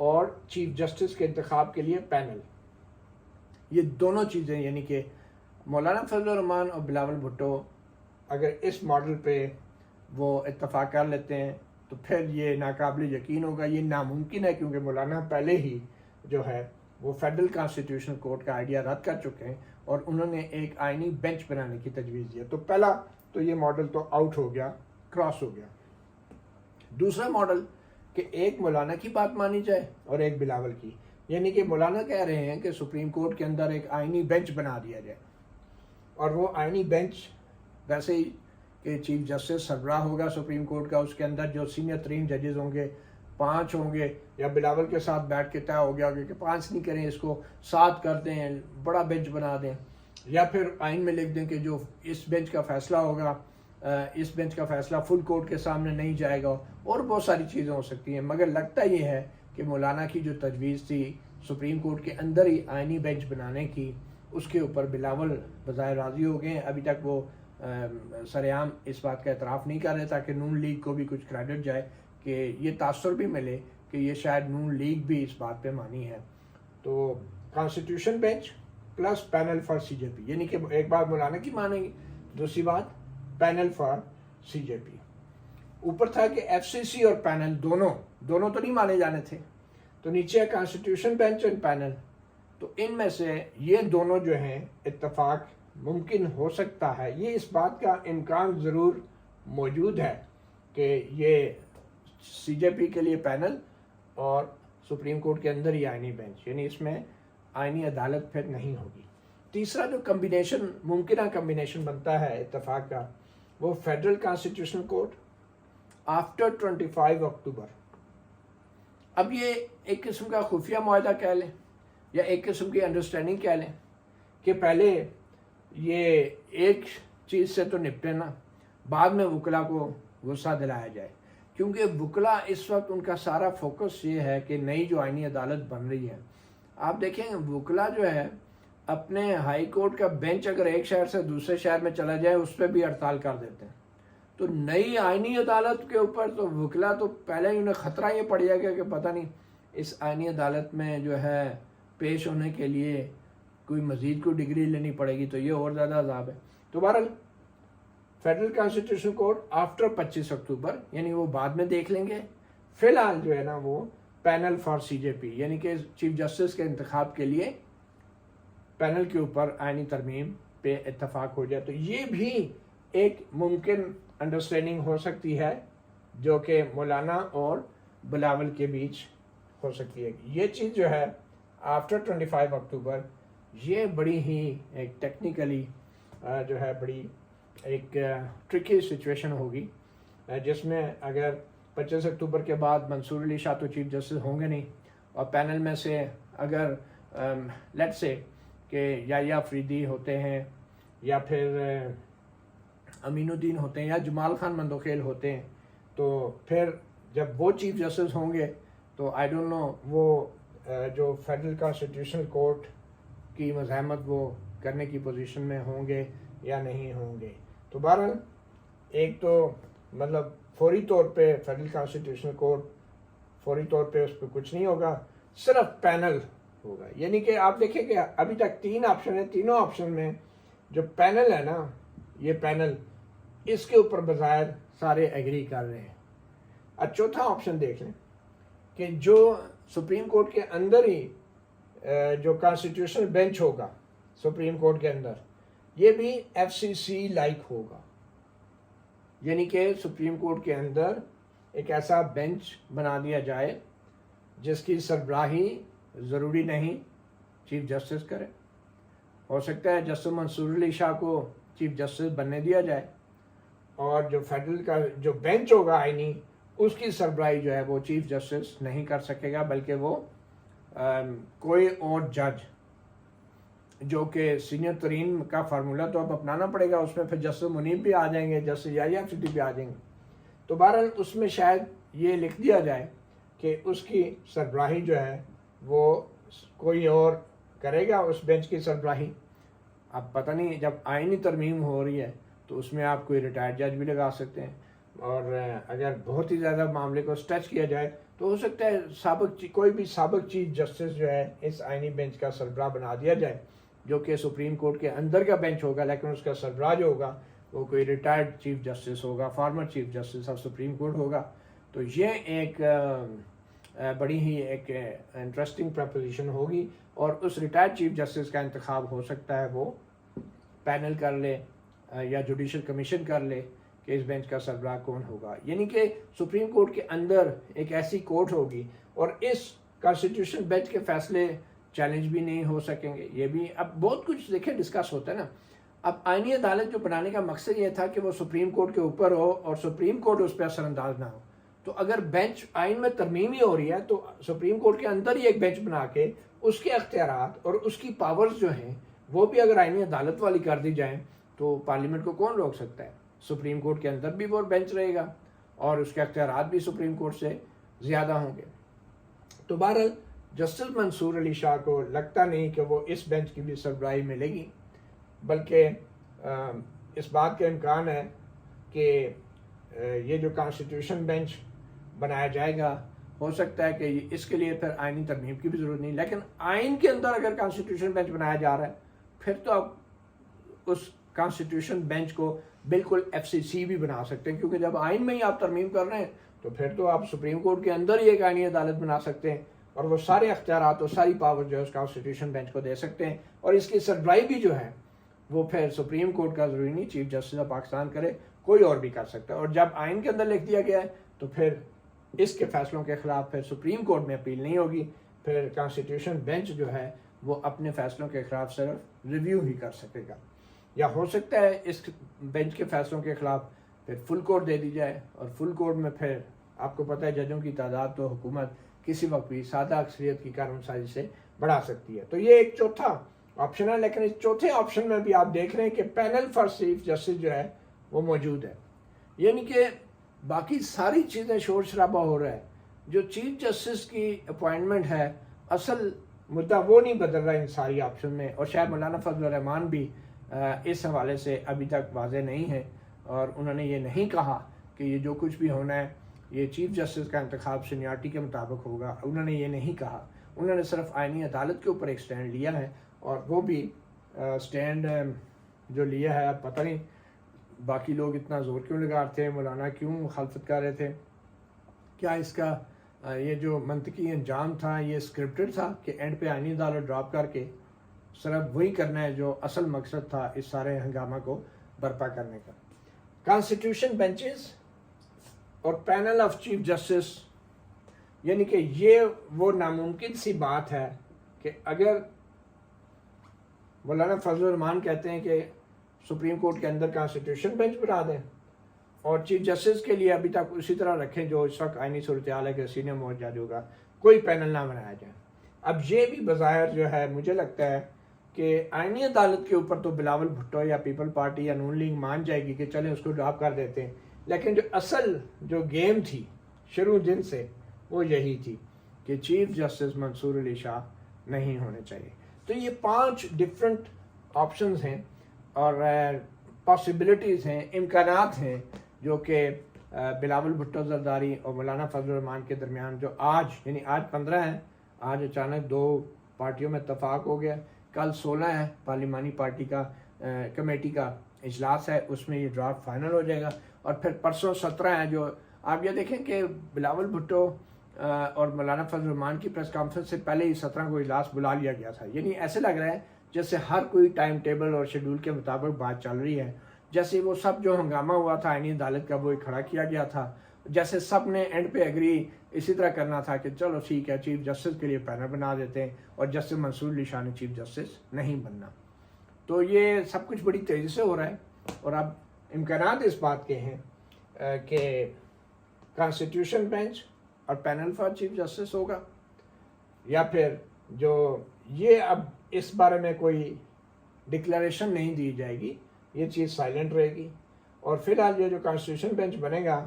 اور chief justice کے انتخاب کے لیے پینل، یہ دونوں چیزیں یعنی کہ مولانا فضل الرحمان اور بلاول بھٹو اگر اس ماڈل پہ وہ اتفاق کر لیتے ہیں تو پھر یہ ناقابل یقین ہوگا، یہ ناممکن ہے کیونکہ مولانا پہلے ہی جو ہے وہ فیڈرل کانسٹیٹیوشنل کورٹ کا آئیڈیا رد کر چکے ہیں اور انہوں نے ایک آئینی بینچ بنانے کی تجویز دی ہے۔ تو پہلا تو یہ ماڈل تو آؤٹ ہو گیا، کراس ہو گیا۔ دوسرا ماڈل کہ ایک مولانا کی بات مانی جائے اور ایک بلاول کی، یعنی کہ مولانا کہہ رہے ہیں کہ سپریم کورٹ کے اندر ایک آئینی بینچ بنا دیا جائے، اور وہ آئینی بینچ ویسے ہی کہ چیف جسٹس سربراہ ہوگا سپریم کورٹ کا، اس کے اندر جو سینئر ترین ججز ہوں گے 5 ہوں گے، یا بلاول کے ساتھ بیٹھ کے طے ہو گیا کہ 5 نہیں کریں، اس کو 7 کر دیں، بڑا بینچ بنا دیں، یا پھر آئین میں لکھ دیں کہ جو اس بینچ کا فیصلہ ہوگا اس بینچ کا فیصلہ فل کورٹ کے سامنے نہیں جائے گا، اور بہت ساری چیزیں ہو سکتی ہیں۔ مگر لگتا یہ ہے کہ مولانا کی جو تجویز تھی سپریم کورٹ کے اندر ہی آئینی بینچ بنانے کی، اس کے اوپر بلاول بظاہر راضی ہو گئے ہیں۔ ابھی تک وہ سرعام اس بات کا اعتراف نہیں کر رہے تاکہ نون لیگ کو بھی کچھ کریڈٹ جائے، کہ یہ تاثر بھی ملے کہ یہ شاید نون لیگ بھی اس بات پہ مانی ہے۔ تو constitution bench plus panel for C J P, یعنی کہ ایک بات مولانا کی مانیں گی، دوسری بات پینل فار سی جے پی۔ اوپر تھا کہ ایف سی سی اور پینل دونوں تو نہیں مانے جانے تھے، تو نیچے ہے کانسٹیٹیوشن بینچ اور پینل، تو ان میں سے یہ دونوں جو ہیں اتفاق ممکن ہو سکتا ہے، یہ اس بات کا امکان ضرور موجود ہے کہ یہ سی جے پی کے لیے پینل اور سپریم کورٹ کے اندر ہی آئینی بینچ، یعنی اس میں آئینی عدالت پھر نہیں ہوگی۔ تیسرا جو کمبینیشن ممکنہ کمبینیشن بنتا ہے اتفاق کا، وہ فیڈرل کانسٹیٹیوشنل کورٹ آفٹر 25 اکتوبر۔ اب یہ ایک قسم کا خفیہ معاہدہ کہہ لیں یا ایک قسم کی انڈرسٹینڈنگ کہہ لیں کہ پہلے یہ ایک چیز سے تو نپٹے نا، بعد میں وکلا کو غصہ دلایا جائے، کیونکہ وکلا اس وقت ان کا سارا فوکس یہ ہے کہ نئی جو آئینی عدالت بن رہی ہے، آپ دیکھیں وکلا جو ہے اپنے ہائی کورٹ کا بینچ اگر ایک شہر سے دوسرے شہر میں چلا جائے اس پہ بھی ہڑتال کر دیتے ہیں، تو نئی آئینی عدالت کے اوپر تو وکلا تو پہلے ہی انہیں خطرہ یہ پڑ جائے گا کہ پتہ نہیں اس آئینی عدالت میں جو ہے پیش ہونے کے لیے کوئی مزید کوئی ڈگری لینی پڑے گی، تو یہ اور زیادہ عذاب ہے۔ تو بہرحال فیڈرل کانسٹیٹیوشن کورٹ آفٹر 25 اکتوبر، یعنی وہ بعد میں دیکھ لیں گے۔ فی الحال جو ہے نا وہ panel for C J P, یعنی کہ چیف جسٹس کے انتخاب کے لیے پینل کے اوپر آئینی ترمیم پہ اتفاق ہو جائے، تو یہ بھی ایک ممکن انڈرسٹینڈنگ ہو سکتی ہے جو کہ مولانا اور بلاول کے بیچ ہو سکتی ہے۔ یہ چیز جو ہے آفٹر 25 اکتوبر، یہ بڑی ہی ایک ٹیکنیکلی جو ہے بڑی ایک ٹرکی سچویشن ہوگی، جس میں اگر 25 اکتوبر کے بعد منصور علی شاہ تو چیف جسٹس ہوں گے نہیں، اور پینل میں سے اگر لیٹ سے کہ یا افریدی ہوتے ہیں یا پھر امین الدین ہوتے ہیں یا جمال خان مندوخیل ہوتے ہیں، تو پھر جب وہ چیف جسٹس ہوں گے تو آئی ڈونٹ نو وہ جو فیڈرل کانسٹیٹیوشنل کورٹ کی مزاحمت وہ کرنے کی پوزیشن میں ہوں گے یا نہیں ہوں گے۔ تو بہرحال ایک تو مطلب فوری طور پہ فیڈرل کانسٹیٹیوشنل کورٹ فوری طور پہ اس پہ کچھ نہیں ہوگا، صرف پینل ہوگا، یعنی کہ آپ دیکھیں کہ ابھی تک 3 آپشن ہیں، تینوں آپشن میں جو پینل ہے نا، یہ پینل اس کے اوپر بظاہر سارے ایگری کر رہے ہیں۔ اب چوتھا آپشن دیکھ لیں کہ جو سپریم کورٹ کے اندر ہی جو کانسٹیٹیوشنل بینچ ہوگا سپریم کورٹ کے اندر، یہ بھی ایف سی سی لائک ہوگا، یعنی کہ سپریم کورٹ کے اندر ایک ایسا بینچ بنا دیا جائے جس کی سربراہی ضروری نہیں چیف جسٹس کرے، ہو سکتا ہے جسٹس منصور علی شاہ کو چیف جسٹس بننے دیا جائے، اور جو فیڈرل کا جو بینچ ہوگا آئینی، اس کی سربراہی جو ہے وہ چیف جسٹس نہیں کر سکے گا، بلکہ وہ کوئی اور جج جو کہ سینئر ترین کا فارمولہ تو اب اپنانا پڑے گا، اس میں پھر جسٹس منیب بھی آ جائیں گے، جسٹس یحییٰ افریدی بھی آ جائیں گے، تو بہرحال اس میں شاید یہ لکھ دیا جائے کہ اس کی سربراہی جو ہے وہ کوئی اور کرے گا، اس بینچ کی سربراہی۔ اب پتہ نہیں جب آئینی ترمیم ہو رہی ہے تو اس میں آپ کوئی ریٹائرڈ جج بھی لگا سکتے ہیں، اور اگر بہت ہی زیادہ معاملے کو اسٹریچ کیا جائے تو ہو سکتا ہے کوئی بھی سابق چیف جسٹس جو ہے اس آئینی بینچ کا سربراہ بنا دیا جائے، جو کہ سپریم کورٹ کے اندر کا بینچ ہوگا، لیکن اس کا سربراہ جو ہوگا وہ کوئی ریٹائرڈ چیف جسٹس ہوگا، farmer chief justice of supreme court ہوگا۔ تو یہ ایک بڑی ہی ایک انٹرسٹنگ پروپوزیشن ہوگی، اور اس ریٹائرڈ چیف جسٹس کا انتخاب ہو سکتا ہے وہ پینل کر لے یا جوڈیشل کمیشن کر لے کہ اس بینچ کا سربراہ کون ہوگا۔ یعنی کہ سپریم کورٹ کے اندر ایک ایسی کورٹ ہوگی، اور اس کانسٹیٹیوشن بینچ کے فیصلے چیلنج بھی نہیں ہو سکیں گے۔ یہ بھی اب بہت کچھ دیکھیں ڈسکس ہوتا ہے نا۔ اب آئینی عدالت جو بنانے کا مقصد یہ تھا کہ وہ سپریم کورٹ کے اوپر ہو اور سپریم کورٹ اس پہ اثر انداز نہ ہو۔ تو اگر بینچ آئین میں ترمیم ہی ہو رہی ہے تو سپریم کورٹ کے اندر ہی ایک بینچ بنا کے اس کے اختیارات اور اس کی پاورز جو ہیں وہ بھی اگر آئینی عدالت والی کر دی جائیں تو پارلیمنٹ کو کون روک سکتا ہے؟ سپریم کورٹ کے اندر بھی وہ بینچ رہے گا اور اس کے اختیارات بھی سپریم کورٹ سے زیادہ ہوں گے۔ تو بہرحال جسٹس منصور علی شاہ کو لگتا نہیں کہ وہ اس بینچ کی بھی سربراہی ملے گی، بلکہ اس بات کا امکان ہے کہ یہ جو کانسٹیٹیوشن بینچ بنایا جائے گا ہو سکتا ہے کہ اس کے لیے پھر آئینی ترمیم کی بھی ضرورت نہیں، لیکن آئین کے اندر اگر کانسٹیٹیوشن بینچ بنایا جا رہا ہے پھر تو آپ اس کانسٹیٹیوشن بینچ کو بالکل ایف سی سی بھی بنا سکتے ہیں، کیونکہ جب آئین میں ہی آپ ترمیم کر رہے ہیں تو پھر تو آپ سپریم کورٹ کے اندر ہی ایک آئینی عدالت بنا سکتے ہیں، اور وہ سارے اختیارات اور ساری پاور جو ہے اس کانسٹیٹیوشن بینچ کو دے سکتے ہیں، اور اس کی سربراہی بھی جو ہے وہ پھر سپریم کورٹ کا ضروری نہیں چیف جسٹس آف پاکستان کرے، کوئی اور بھی کر سکتا ہے۔ اور جب آئین کے اندر لکھ دیا گیا ہے تو پھر اس کے فیصلوں کے خلاف پھر سپریم کورٹ میں اپیل نہیں ہوگی، پھر کانسٹیٹیوشن بینچ جو ہے وہ اپنے فیصلوں کے خلاف صرف ریویو ہی کر سکے گا، یا ہو سکتا ہے اس بینچ کے فیصلوں کے خلاف پھر فل کورٹ دے دی جائے، اور فل کورٹ میں پھر آپ کو پتہ ہے ججوں کی تعداد تو حکومت کسی وقت بھی سادہ اکثریت کی قانون سازی سے بڑھا سکتی ہے۔ تو یہ ایک چوتھا آپشن ہے، لیکن اس چوتھے آپشن میں بھی آپ دیکھ رہے ہیں کہ پینل فار چیف جسٹس جو ہے وہ موجود ہے، یعنی کہ باقی ساری چیزیں شور شرابہ ہو رہا ہے، جو چیف جسٹس کی اپوائنٹمنٹ ہے اصل مدعا وہ نہیں بدل رہا ان ساری آپشن میں، اور شاید مولانا فضل الرحمان بھی اس حوالے سے ابھی تک واضح نہیں ہے، اور انہوں نے یہ نہیں کہا کہ یہ جو کچھ بھی ہونا ہے یہ چیف جسٹس کا انتخاب سینیارٹی کے مطابق ہوگا، انہوں نے یہ نہیں کہا۔ انہوں نے صرف آئینی عدالت کے اوپر ایک سٹینڈ لیا ہے، اور وہ بھی سٹینڈ جو لیا ہے اب پتہ نہیں باقی لوگ اتنا زور کیوں لگا رہے تھے، مولانا کیوں مخالفت کر رہے تھے، کیا اس کا یہ جو منطقی انجام تھا یہ اسکرپٹڈ تھا کہ اینڈ پہ آئینی عدالت ڈراپ کر کے صرف وہی کرنا ہے جو اصل مقصد تھا اس سارے ہنگامہ کو برپا کرنے کا۔ کانسٹیٹیوشن بینچز اور پینل آف چیف جسٹس، یعنی کہ یہ وہ ناممکن سی بات ہے کہ اگر مولانا فضل الرحمان کہتے ہیں کہ سپریم کورٹ کے اندر کانسٹیٹیوشن بینچ بنا دیں اور چیف جسٹس کے لیے ابھی تک اسی طرح رکھیں جو اس وقت آئینی صورتحال ہے کہ سینئر موسٹ جج ہوگا، کوئی پینل نہ بنایا جائے۔ اب یہ بھی بظاہر جو ہے مجھے لگتا ہے کہ آئینی عدالت کے اوپر تو بلاول بھٹو یا پیپل پارٹی یا نون لیگ مان جائے گی کہ چلیں اس کو ڈراپ کر دیتے ہیں، لیکن جو اصل جو گیم تھی شروع دن سے وہ یہی تھی کہ چیف جسٹس منصور علی شاہ نہیں ہونے چاہیے۔ تو یہ 5 ڈفرینٹ آپشنز ہیں اور پاسبلٹیز ہیں، امکانات ہیں جو کہ بلاول بھٹو زرداری اور مولانا فضل الرحمان کے درمیان جو آج یعنی آج 15 ہے، آج اچانک 2 پارٹیوں میں اتفاق ہو گیا، کل 16 ہے، پارلیمانی پارٹی کا کمیٹی کا اجلاس ہے، اس میں یہ ڈرافٹ فائنل ہو جائے گا، اور پھر پرسوں 17 ہے۔ جو آپ یہ دیکھیں کہ بلاول بھٹو اور مولانا فضل الرحمان کی پریس کانفرنس سے پہلے ہی 17 کو اجلاس بلا لیا گیا تھا، یعنی ایسے لگ رہا ہے جیسے ہر کوئی ٹائم ٹیبل اور شیڈول کے مطابق بات چل رہی ہے، جیسے وہ سب جو ہنگامہ ہوا تھا آئینی عدالت کا وہ کھڑا کیا گیا تھا، جیسے سب نے اینڈ پہ ایگری اسی طرح کرنا تھا کہ چلو ٹھیک ہے چیف جسٹس کے لیے پینل بنا دیتے ہیں اور جسٹس منصور علی شاہ نے چیف جسٹس نہیں بننا۔ تو یہ سب کچھ بڑی تیزی سے ہو رہا ہے، اور اب امکانات اس بات کے ہیں کہ کانسٹیٹیوشن بینچ اور پینل فار چیف جسٹس ہوگا، یا پھر جو یہ اب اس بارے میں کوئی ڈکلیریشن نہیں دی جائے گی، یہ چیز سائلنٹ رہے گی، اور فی الحال یہ جو کانسٹیٹیوشن بینچ بنے گا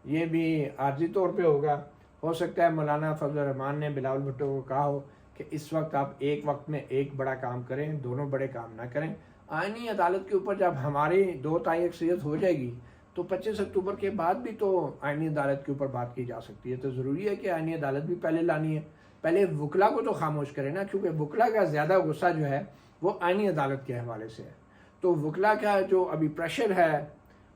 یہ بھی عارضی طور پہ ہوگا۔ ہو سکتا ہے مولانا فضل الرحمان نے بلاول بھٹو کو کہا ہو کہ اس وقت آپ ایک وقت میں ایک بڑا کام کریں، دونوں بڑے کام نہ کریں۔ آئینی عدالت کے اوپر جب ہماری 2 تہائی اکثریت ہو جائے گی تو 25 اکتوبر کے بعد بھی تو آئینی عدالت کے اوپر بات کی جا سکتی ہے. تو ضروری ہے کہ آئینی عدالت بھی پہلے لانی ہے. پہلے وکلا کو تو خاموش کرے نا, کیونکہ وکلا کا زیادہ غصہ جو ہے وہ آئینی عدالت کے حوالے سے ہے. تو وکلا کا جو ابھی پریشر ہے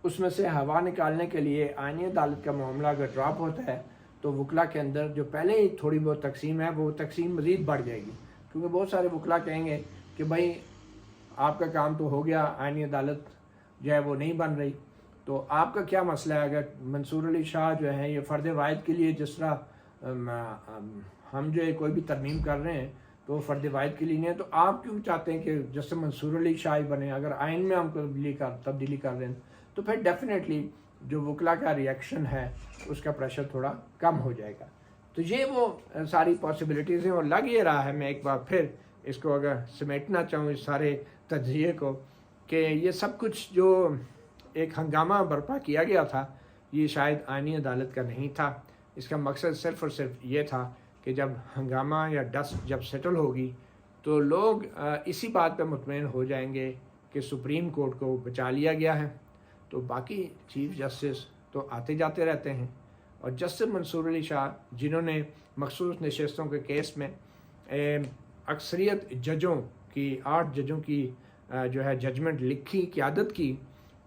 اس میں سے ہوا نکالنے کے لیے آئینی عدالت کا معاملہ اگر ڈراپ ہوتا ہے تو وکلا کے اندر جو پہلے ہی تھوڑی بہت تقسیم ہے وہ تقسیم مزید بڑھ جائے گی, کیونکہ بہت سارے وکلا کہیں گے کہ بھائی آپ کا کام تو ہو گیا, آئینی عدالت جو ہے وہ نہیں بن رہی, تو آپ کا کیا مسئلہ ہے. اگر منصور علی شاہ جو ہیں یہ فرد واحد کے لیے, جس طرح ہم جو ہے کوئی بھی ترمیم کر رہے ہیں تو وہ فرد واحد کے لیے نہیں ہے, تو آپ کیوں چاہتے ہیں کہ جس سے منصور علی شاہ ہی بنے. اگر آئین میں ہم تبدیلی کر رہے ہیں تو پھر ڈیفینیٹلی جو وکلا کا ریئیکشن ہے اس کا پریشر تھوڑا کم ہو جائے گا. تو یہ وہ ساری پاسبلٹیز ہیں, اور لگ یہ رہا ہے, میں ایک بار پھر اس کو اگر سمیٹنا چاہوں اس سارے تجزیے کو, کہ یہ سب کچھ جو ایک ہنگامہ برپا کیا گیا تھا یہ شاید آئینی عدالت کا نہیں تھا. اس کا مقصد صرف اور صرف یہ تھا کہ جب ہنگامہ یا ڈسٹ جب سیٹل ہوگی تو لوگ اسی بات پہ مطمئن ہو جائیں گے کہ سپریم کورٹ کو بچا لیا گیا ہے. تو باقی چیف جسٹس تو آتے جاتے رہتے ہیں, اور جسٹس منصور علی شاہ جنہوں نے مخصوص نشستوں کے کیس میں اکثریت ججوں کی 8 ججوں کی جو ہے ججمنٹ لکھی, قیادت کی,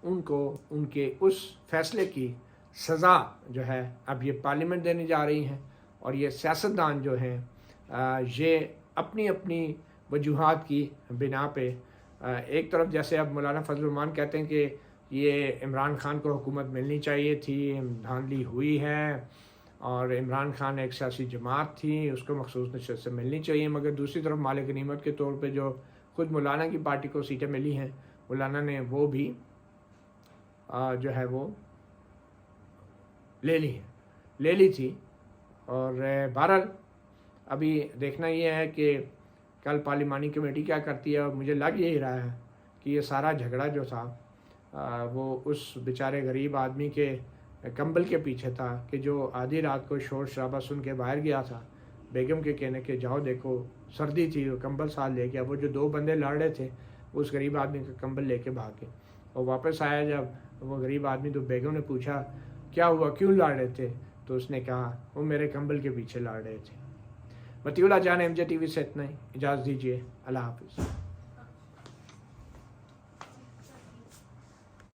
ان کو ان کے اس فیصلے کی سزا جو ہے اب یہ پارلیمنٹ دینے جا رہی ہیں. اور یہ سیاستدان جو ہیں یہ اپنی اپنی وجوہات کی بنا پہ ایک طرف جیسے اب مولانا فضل الرحمان کہتے ہیں کہ یہ عمران خان کو حکومت ملنی چاہیے تھی, دھاندلی ہوئی ہے, اور عمران خان ایک سیاسی جماعت تھی اس کو مخصوص نشست سے ملنی چاہیے. مگر دوسری طرف مالک غنیمت کے طور پہ جو خود مولانا کی پارٹی کو سیٹیں ملی ہیں, مولانا نے وہ بھی جو ہے وہ لے لی تھی. اور بہرحال ابھی دیکھنا یہ ہے کہ کل پارلیمانی کمیٹی کیا کرتی ہے, اور مجھے لگ یہی رہا ہے کہ یہ سارا جھگڑا جو تھا وہ اس بیچارے غریب آدمی کے کمبل کے پیچھے تھا کہ جو آدھی رات کو شور شرابہ سن کے باہر گیا تھا, بیگم کے کہنے کہ جاؤ دیکھو سردی تھی, وہ کمبل ساتھ لے گیا. وہ جو 2 بندے لڑ رہے تھے اس غریب آدمی کا کمبل لے کے بھاگ گئے, اور واپس آیا جب وہ غریب آدمی تو بیگم نے پوچھا کیا ہوا, کیوں لڑ رہے تھے, تو اس نے کہا وہ میرے کمبل کے پیچھے لڑ رہے تھے. مطیع اللہ جان MJ TV سے اتنا ہی, اجازت دیجیے, اللہ حافظ.